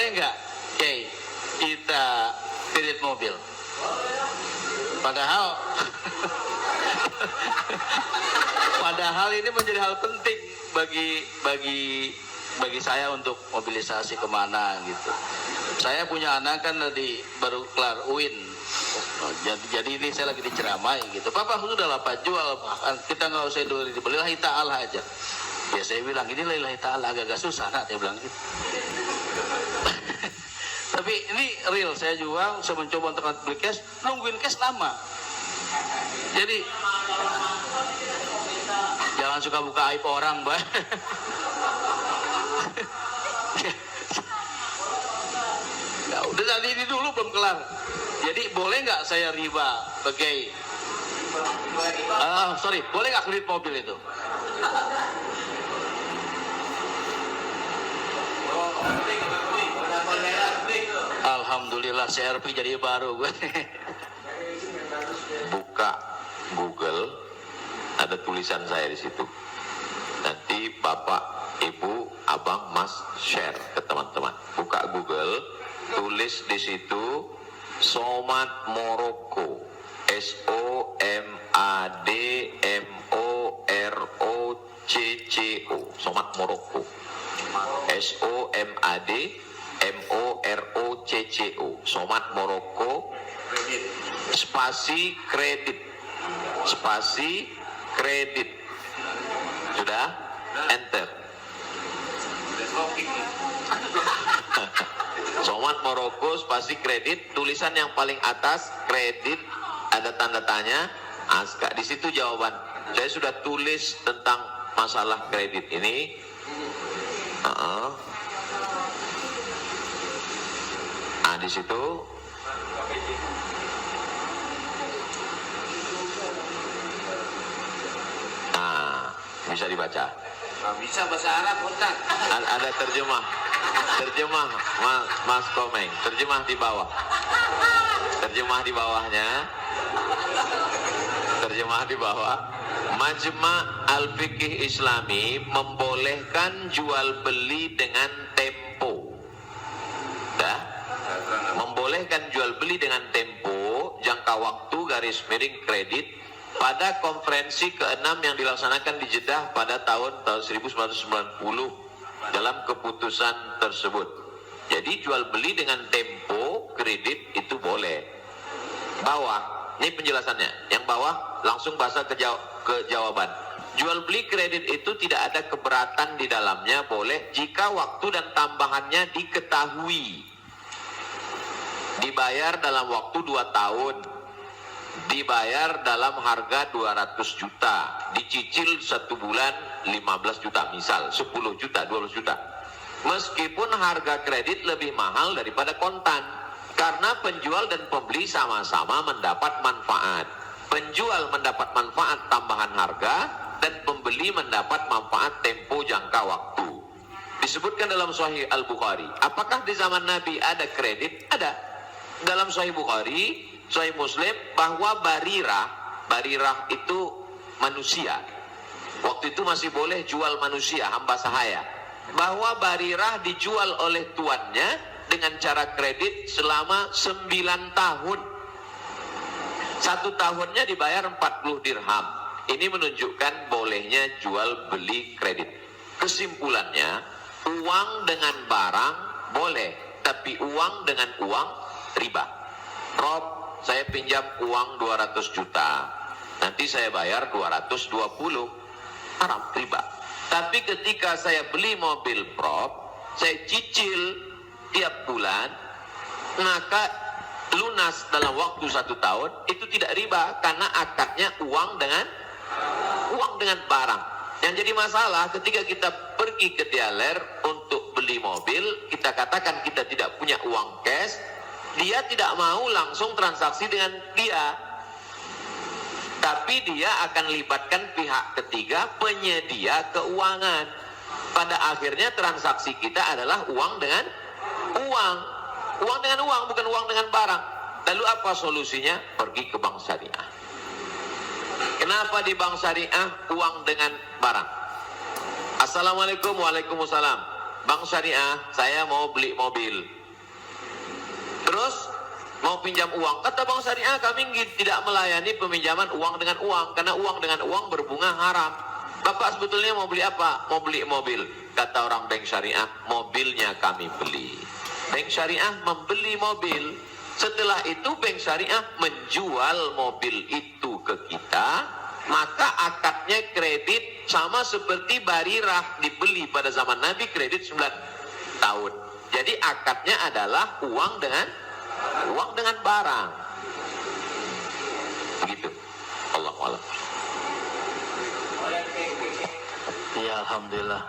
boleh nggak, kita kredit mobil? Padahal ini menjadi hal penting bagi saya untuk mobilisasi kemana gitu. Saya punya anak kan baru kelar UIN. Jadi ini saya lagi diceramai gitu. Papa sudah lah Pak, jual, kita nggak usah dibeli, lillahi ta'ala aja. Ya saya bilang ini lillahi ta'ala agak susah, dia bilang gitu. Tapi ini real, saya jual, saya mencoba untuk beli cash, nungguin cash lama. Jadi jangan suka buka aib orang, Mbak. Nah, udah tadi ini dulu belum kelar. Jadi boleh nggak saya riba sebagai boleh nggak kredit mobil itu? Alhamdulillah CRV jadi baru gue. Buka Google, ada tulisan saya di situ. Nanti Bapak, Ibu, Abang, Mas share ke teman-teman. Buka Google, tulis di situ Somat Morocco, SOMADMOROCCO, Somat Morocco, SOMADMOROCCO, Somat Morocco, spasi kredit. Sudah? Enter. Somat Morocco spasi kredit, tulisan yang paling atas kredit, ada tanda tanya. Di situ jawaban. Saya sudah tulis tentang masalah kredit ini. Di situ bisa dibaca. Bisa bahasa Arab, Ustaz. Ada terjemah Mas Komeng, terjemah di bawah. Terjemah di bawah. Majma' Al-Fiqih Islami membolehkan jual beli dengan tempo. Membolehkan jual beli dengan tempo, jangka waktu _kredit pada konferensi ke-6 yang dilaksanakan di Jeddah pada tahun 1990 dalam keputusan tersebut. Jadi jual beli dengan tempo kredit itu boleh. Bawah, ini penjelasannya. Yang bawah langsung bahasa ke jawaban. Jual beli kredit itu tidak ada keberatan di dalamnya, boleh jika waktu dan tambahannya diketahui. Dibayar dalam waktu 2 tahun. Dibayar dalam harga 200 juta, dicicil 1 bulan 15 juta, misal 10 juta, 12 juta. Meskipun harga kredit lebih mahal daripada kontan, karena penjual dan pembeli sama-sama mendapat manfaat. Penjual mendapat manfaat tambahan harga dan pembeli mendapat manfaat tempo jangka waktu. Disebutkan dalam Sahih Al-Bukhari. Apakah di zaman Nabi ada kredit? Ada. Dalam Sahih Bukhari, Sahih Muslim, bahwa Barirah itu manusia. Waktu itu masih boleh jual manusia, hamba sahaya. Bahwa Barirah dijual oleh tuannya dengan cara kredit selama 9 tahun. 1 tahunnya dibayar 40 dirham. Ini menunjukkan bolehnya jual beli kredit. Kesimpulannya, uang dengan barang boleh, tapi uang dengan uang riba. Rob, saya pinjam uang 200 juta, nanti saya bayar 220, haram, riba. Tapi ketika saya beli mobil Prof, saya cicil tiap bulan, maka lunas dalam waktu 1 tahun, itu tidak riba, karena akadnya uang dengan barang. Yang jadi masalah ketika kita pergi ke dealer untuk beli mobil, kita katakan kita tidak punya uang cash, dia tidak mau langsung transaksi dengan dia, tapi dia akan libatkan pihak ketiga, penyedia keuangan. Pada akhirnya transaksi kita adalah uang dengan uang, bukan uang dengan barang. Lalu apa solusinya? Pergi ke bank syariah. Kenapa di bank syariah uang dengan barang? Assalamualaikum, waalaikumsalam. Bank syariah, saya mau beli mobil. mau pinjam uang, kata Bank Syariah kami tidak melayani peminjaman uang dengan uang, karena uang dengan uang berbunga haram. Bapak sebetulnya mau beli apa? Mau beli mobil. Kata orang Bank Syariah, mobilnya kami beli. Bank Syariah membeli mobil. Setelah itu Bank Syariah menjual mobil itu ke kita, maka akadnya kredit sama seperti barirah dibeli pada zaman Nabi, kredit 9 tahun. Jadi akadnya adalah uang dengan barang. Begitu. Allahu a'lam. Ya alhamdulillah.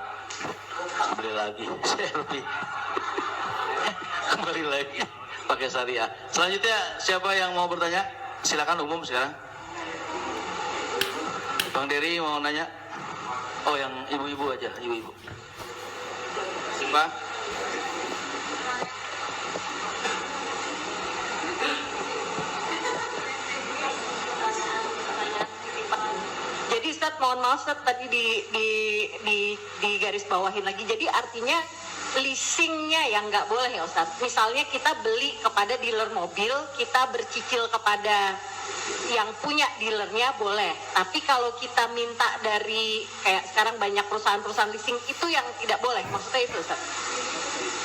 Beli lagi. Selfie. Kembali lagi pakai syariah. Selanjutnya siapa yang mau bertanya? Silakan umum sekarang. Bang Dery mau nanya? Oh, yang ibu-ibu aja, ibu-ibu. Pak. Jadi Ustadz, mohon maaf Ustadz, tadi di garis bawahin lagi. Jadi artinya leasingnya yang nggak boleh ya Ustadz. Misalnya kita beli kepada dealer mobil, kita bercicil kepada yang punya dealernya boleh. Tapi kalau kita minta dari kayak sekarang banyak perusahaan-perusahaan leasing itu yang tidak boleh. Maksudnya itu Ustadz.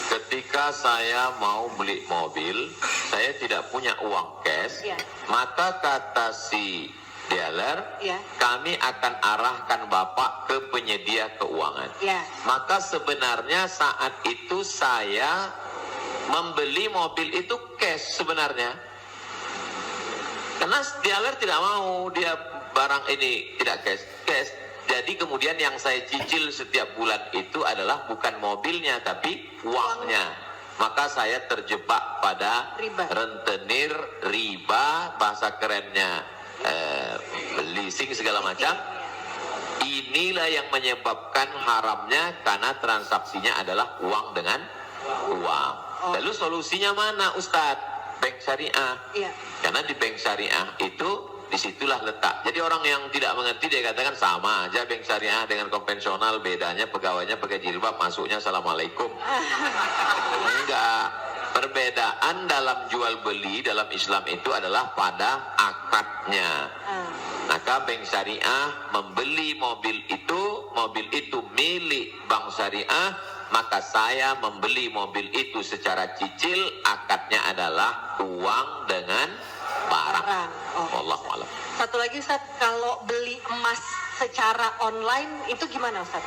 Ketika saya mau beli mobil, saya tidak punya uang cash, Ya. maka kata si dealer, Ya. kami akan arahkan Bapak ke penyedia keuangan. Ya. Maka sebenarnya saat itu saya membeli mobil itu cash sebenarnya. Karena dealer tidak mau dia barang ini tidak cash. Jadi kemudian yang saya cicil setiap bulan itu adalah bukan mobilnya tapi uangnya. Maka saya terjebak pada Riba. rentenir, riba, bahasa kerennya leasing segala macam. Inilah yang menyebabkan haramnya karena transaksinya adalah uang dengan uang. Lalu solusinya mana Ustadz? Bank Syariah. Iya. Karena di Bank Syariah itu disitulah letak. Jadi orang yang tidak mengerti dia katakan sama aja Bank Syariah dengan konvensional, bedanya pegawainya pakai jilbab, masuknya assalamualaikum. Enggak. Perbedaan dalam jual beli dalam Islam itu adalah pada akadnya. Maka Bank Syariah membeli mobil itu milik Bank Syariah, maka saya membeli mobil itu secara cicil, akadnya adalah uang dengan barang. Wallahu a'lam. Satu lagi Ustaz, kalau beli emas secara online itu gimana Ustaz?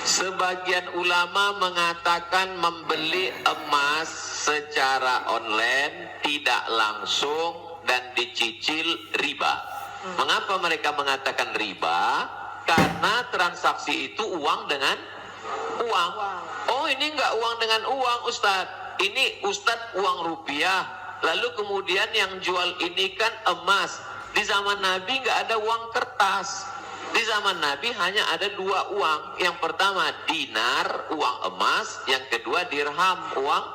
Sebagian ulama mengatakan membeli emas secara online tidak langsung dan dicicil riba. Mengapa mereka mengatakan riba? Karena transaksi itu uang dengan uang. Oh, ini enggak uang dengan uang Ustadz. Ini Ustadz uang rupiah. Lalu kemudian yang jual ini kan emas. Di zaman Nabi enggak ada uang kertas. Di zaman Nabi hanya ada dua uang. Yang pertama dinar, uang emas. Yang kedua dirham, uang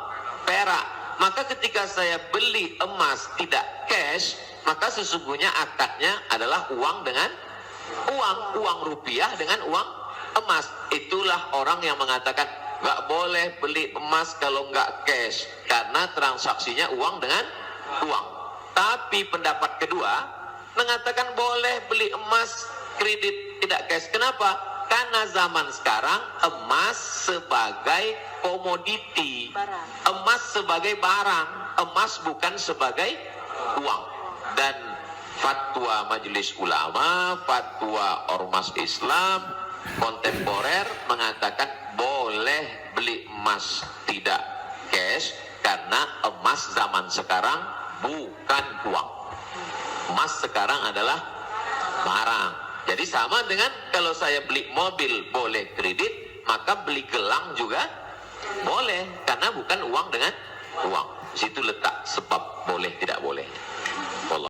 perak. Maka ketika saya beli emas tidak cash, maka sesungguhnya akadnya adalah uang dengan uang rupiah dengan uang emas. Itulah orang yang mengatakan nggak boleh beli emas kalau nggak cash, karena transaksinya uang dengan uang. Tapi pendapat kedua mengatakan boleh beli emas kredit tidak cash. Kenapa? Karena zaman sekarang emas sebagai komoditi, emas sebagai barang, emas bukan sebagai uang. Dan fatwa Majelis Ulama, fatwa Ormas Islam kontemporer mengatakan boleh beli emas tidak cash karena emas zaman sekarang bukan uang. Emas sekarang adalah barang. Jadi sama dengan kalau saya beli mobil boleh kredit, maka beli gelang juga boleh karena bukan uang dengan uang. Situ letak sebab boleh tidak boleh.